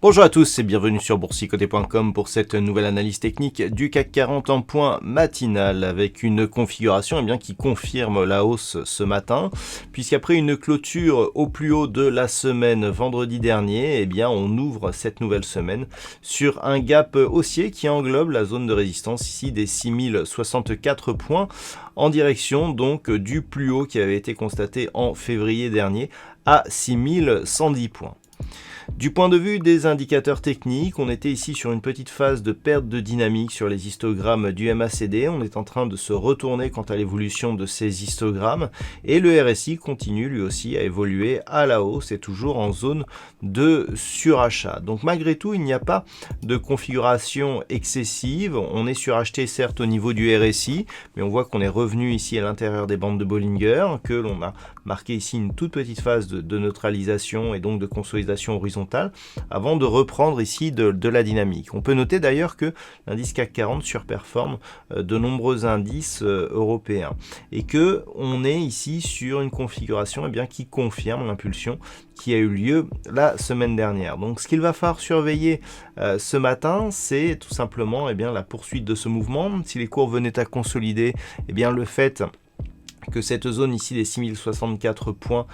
Bonjour à tous et bienvenue sur boursicoté.com pour cette nouvelle analyse technique du CAC 40 en point matinal avec une configuration qui confirme la hausse ce matin, puisqu'après une clôture au plus haut de la semaine vendredi dernier, on ouvre cette nouvelle semaine sur un gap haussier qui englobe la zone de résistance ici des 6064 points en direction donc du plus haut qui avait été constaté en février dernier à 6110 points. Du point de vue des indicateurs techniques, on était ici sur une petite phase de perte de dynamique sur les histogrammes du MACD. On est en train de se retourner quant à l'évolution de ces histogrammes et le RSI continue lui aussi à évoluer à la hausse et toujours en zone de surachat. Donc malgré tout, il n'y a pas de configuration excessive. On est suracheté certes au niveau du RSI, mais on voit qu'on est revenu ici à l'intérieur des bandes de Bollinger, que l'on a marqué ici une toute petite phase de neutralisation et donc de consolidation horizontale avant de reprendre ici de la dynamique. On peut noter d'ailleurs que l'indice CAC 40 surperforme de nombreux indices européens et que on est ici sur une configuration qui confirme l'impulsion qui a eu lieu la semaine dernière. Donc ce qu'il va falloir surveiller ce matin, c'est tout simplement la poursuite de ce mouvement. Si les cours venaient à consolider, le fait que cette zone ici des 6064 points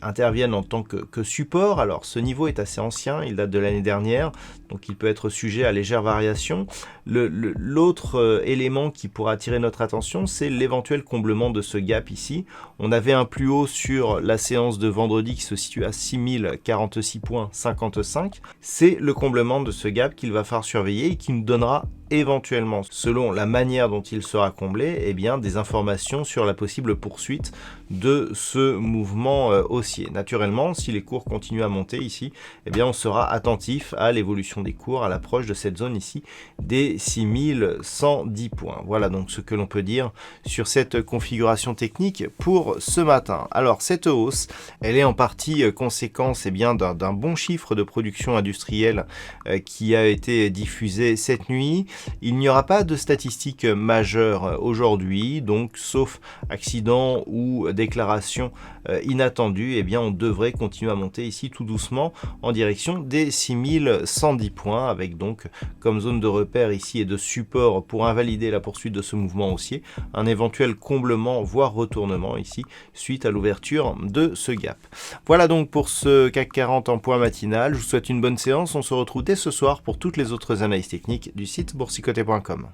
intervienne en tant que support. Alors ce niveau est assez ancien, il date de l'année dernière, donc il peut être sujet à légère variation. L'autre élément qui pourra attirer notre attention, c'est l'éventuel comblement de ce gap ici. On avait un plus haut sur la séance de vendredi qui se situe à 6046 points 55. C'est le comblement de ce gap qu'il va falloir surveiller et qui nous donnera éventuellement, selon la manière dont il sera comblé, des informations sur la possible poursuite de ce mouvement haussier. Naturellement, si les cours continuent à monter ici, on sera attentif à l'évolution des cours à l'approche de cette zone ici des 6110 points. Voilà donc ce que l'on peut dire sur cette configuration technique pour ce matin. Alors cette hausse, elle est en partie conséquence d'un bon chiffre de production industrielle qui a été diffusé cette nuit. Il n'y aura pas de statistiques majeures aujourd'hui, donc sauf accident ou déclaration inattendue, on devrait continuer à monter ici tout doucement en direction des 6110 points, avec donc comme zone de repère ici et de support pour invalider la poursuite de ce mouvement haussier, un éventuel comblement voire retournement ici suite à l'ouverture de ce gap. Voilà donc pour ce CAC 40 en point matinal. Je vous souhaite une bonne séance. On se retrouve dès ce soir pour toutes les autres analyses techniques du site boursicoté.com.